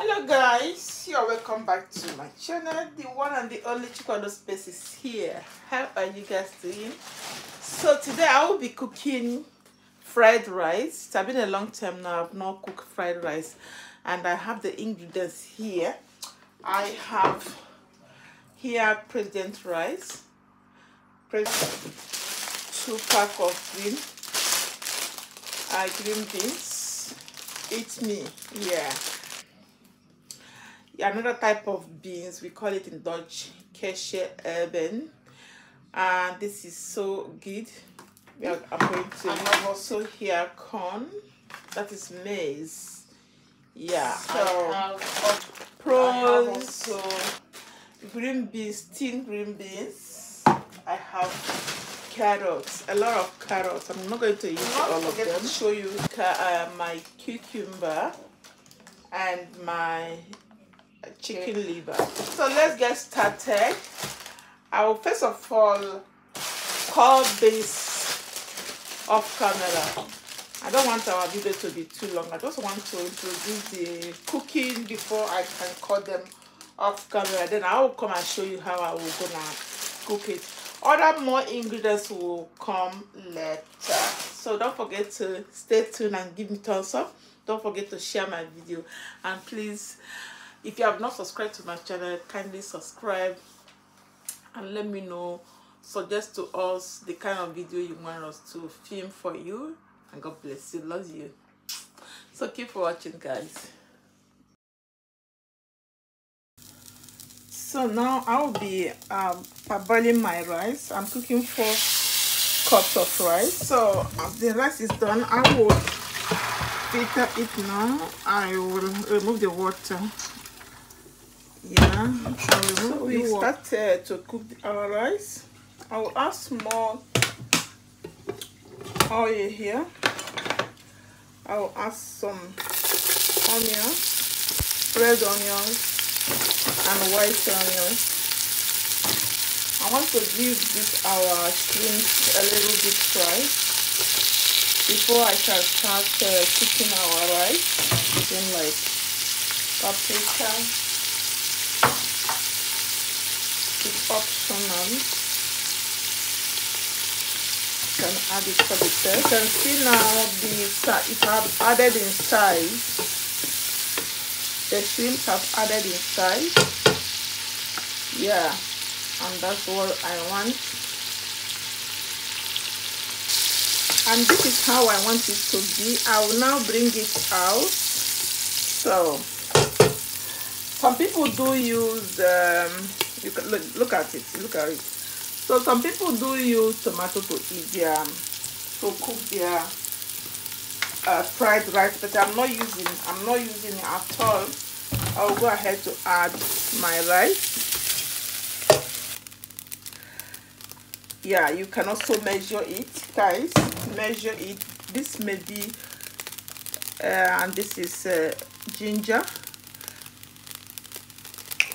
Hello guys, you're welcome back to my channel. The one and the only Chikwado space is here. How are you guys doing? So today I will be cooking fried rice. It's been a long time now I've not cooked fried rice, and I have the ingredients here. I have here president rice, 2 pack of green beans. It's me, yeah. Another type of beans, we call it in Dutch keshe urban, and this is so good. I'm going to have also here corn, that is maize. Yeah, so I have prawns, so green beans, steamed green beans. I have carrots, a lot of carrots. I'm not going to use all of them. Show you my cucumber and my chicken liver. So let's get started. I will first of all call this off camera. I don't want our video to be too long. I just want to introduce the cooking before I can call them off camera. Then I will come and show you how I will gonna cook it. Other more ingredients will come later. So don't forget to stay tuned and give me thumbs up. Don't forget to share my video, and please, if you have not subscribed to my channel, kindly subscribe and let me know, suggest to us the kind of video you want us to film for you, and God bless you, love you. So keep watching guys. So now I will be boiling my rice. I'm cooking 4 cups of rice. So the rice is done. I will filter it now. I will remove the water. Yeah, so we start to cook our rice. I will add small oil here. I will add some onions, red onions and white onions. I want to give this our shrimp a little bit fry before I can start cooking our rice. Then like paprika. It's optional. You can add it for the taste. You can see now it have added in size. The shrimp have added in size. Yeah, and that's what I want. And this is how I want it to be. I will now bring it out. So some people do use you can look at it. So some people do use tomato to eat to cook their fried rice, but I'm not using it at all. I'll go ahead to add my rice. Yeah, you can also measure it, guys. Measure it. This may be and this is ginger.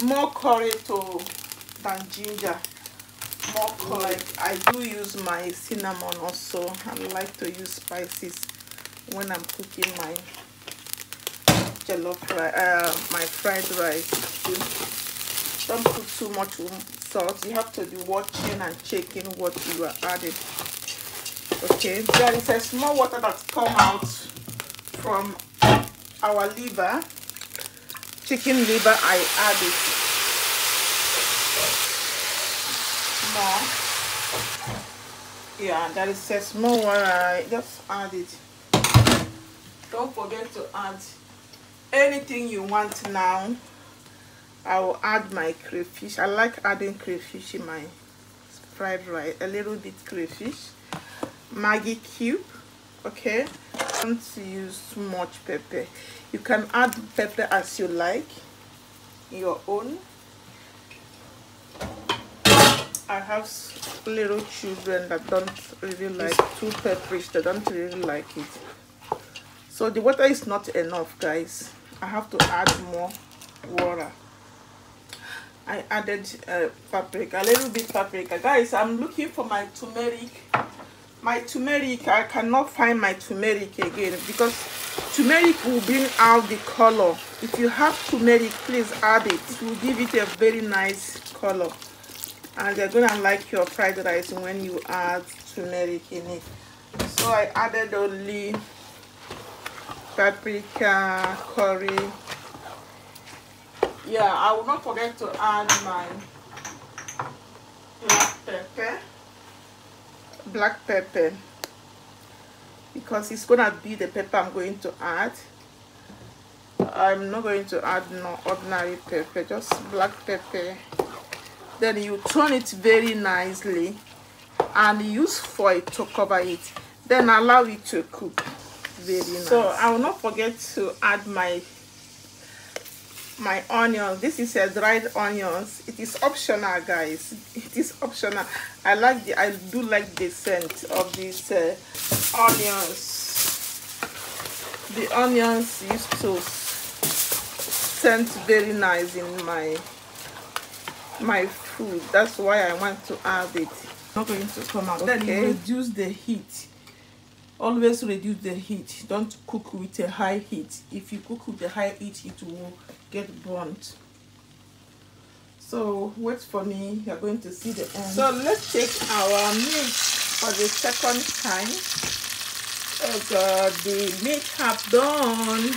More curry than ginger. More curry. I do use my cinnamon also. I like to use spices when I'm cooking my jollof rice, my fried rice. Don't put too much salt. You have to be watching and checking what you are adding. Okay, there is a small water that's come out from our liver. Chicken liver, I add it more. Yeah, there is a small one. I just add it. Don't forget to add anything you want now. I will add my crayfish. I like adding crayfish in my fried rice. A little bit crayfish. Maggi cube. Okay. Don't use too much pepper. You can add pepper as you like, your own. I have little children that don't really like too pepperish. They don't really like it. So the water is not enough, guys. I have to add more water. I added paprika, a little bit paprika. Guys, I'm looking for my turmeric. I cannot find my turmeric again because Turmeric will bring out the color. If you have turmeric, please add it. It will give it a very nice color, and you're gonna like your fried rice when you add turmeric in it. So I added only paprika, curry. Yeah, I will not forget to add my black pepper, because it's gonna be the pepper I'm going to add. I'm not going to add no ordinary pepper, just black pepper. Then you turn it very nicely and use foil to cover it, then allow it to cook very nice. So I will not forget to add my onions. This is a dried onions. It is optional, guys. It is optional. I do like the scent of these onions. The onions used to scent very nice in my food. That's why I want to add it. Not going to come out. Okay. Then you reduce the heat. Always reduce the heat. Don't cook with a high heat. If you cook with a high heat, it will get burnt. So wait for me. You're going to see the end. So let's take our meat for the second time. Oh God, the meat have done.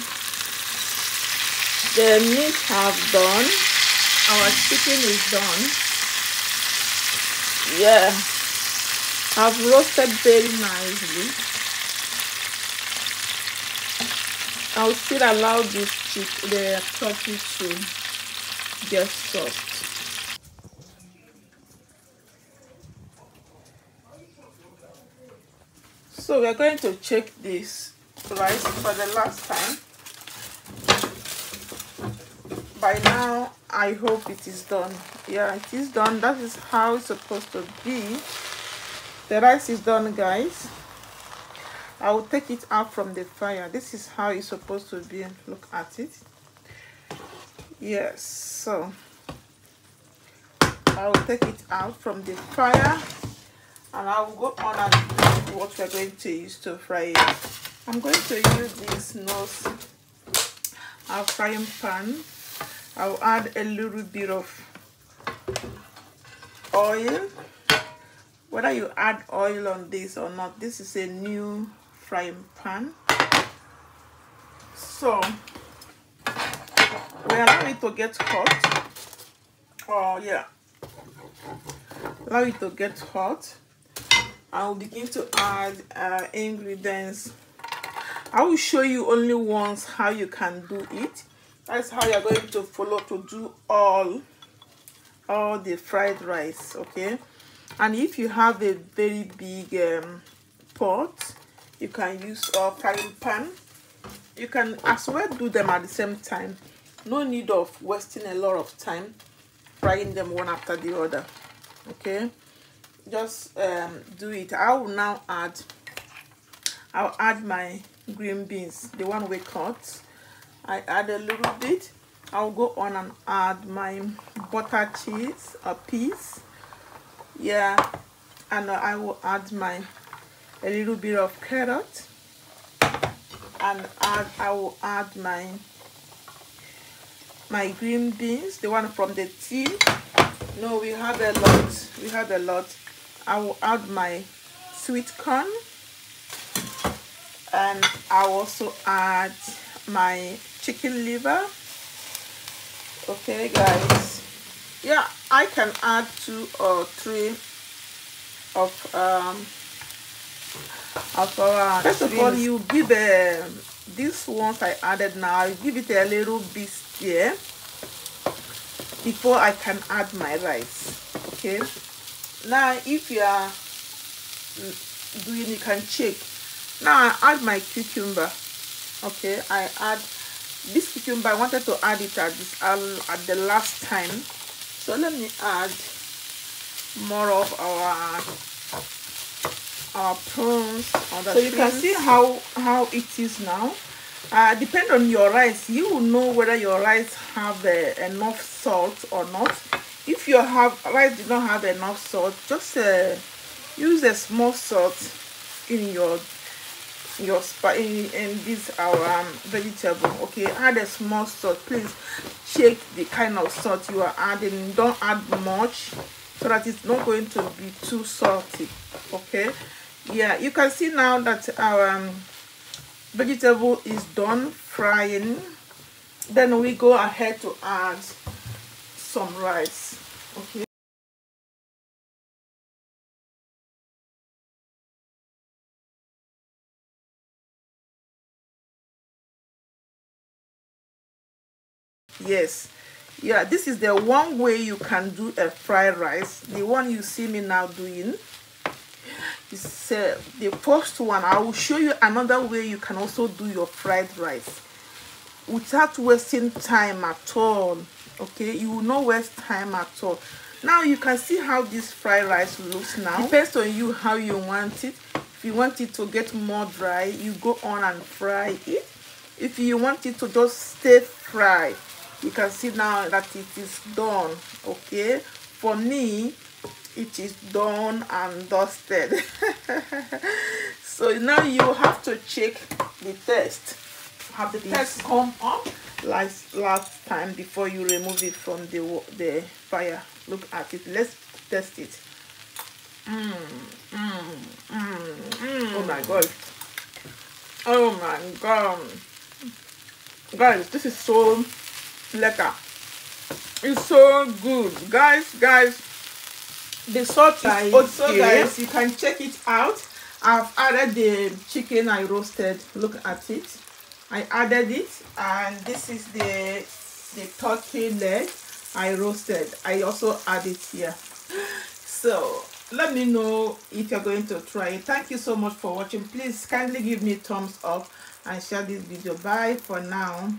The meat have done. Our chicken is done. Yeah, I've roasted very nicely. I'll still allow the turkey to get soft. So we're going to check this rice for the last time. By now, I hope it is done. Yeah, it is done. That is how it's supposed to be. The rice is done, guys. I will take it out from the fire. This is how it's supposed to be. Look at it. Yes, so I will take it out from the fire, and I will go on and do what we're going to use to fry it. I'm going to use this nose frying pan. I'll add a little bit of oil. Whether you add oil on this or not, this is a new frying pan. So we allow it to get hot. Oh yeah, allow it to get hot. I will begin to add ingredients. I will show you only once how you can do it. That's how you're going to follow to do all the fried rice, okay? And if you have a very big pot, you can use a frying pan. You can as well do them at the same time. No need of wasting a lot of time frying them one after the other, okay? Just do it. I'll add my green beans, the one we cut. I add a little bit. I'll go on and add my butter cheese, a piece. Yeah, and I will add a little bit of carrot, and I will add my green beans, the one from the tin. No, we have a lot. We have a lot. I will add my sweet corn, and I will also add my chicken liver. Okay, guys. Yeah, I can add 2 or 3 of our. First of all, you give these ones I added now. I give it a little bit here before I can add my rice. Okay. Now, if you are doing, you can check. Now I add my cucumber. Okay, I add this cucumber. I wanted to add it at the last time. So let me add more of our prawns. So you can see how it is now. Depend on your rice. You will know whether your rice have enough salt or not. If your rice did not have enough salt, just use a small salt in your your in this our vegetable. Okay, add a small salt. Please check the kind of salt you are adding. Don't add much so that it's not going to be too salty. Okay, yeah, you can see now that our vegetable is done frying. Then we go ahead to add some rice. Okay, yes, yeah, this is the one way you can do a fried rice. The one you see me now doing is the first one. I will show you another way you can also do your fried rice without wasting time at all. Okay, you will not waste time at all. Now you can see how this fried rice looks now. Depends on you how you want it. If you want it to get more dry, you go on and fry it. If you want it to just stay fried, you can see now that it is done. Okay, for me it is done and dusted. So now you have to check the test. Have the test come up like last time before you remove it from the fire. Look at it. Let's test it. Oh my god. Oh my god. Guys, this is so lekker. It's so good. Guys, the salt is okay. So guys, you can check it out. I've added the chicken I roasted. Look at it. I added it, and this is the turkey leg I roasted. I also add it here. So let me know if you're going to try it. Thank you so much for watching. Please kindly give me a thumbs up and share this video. Bye for now.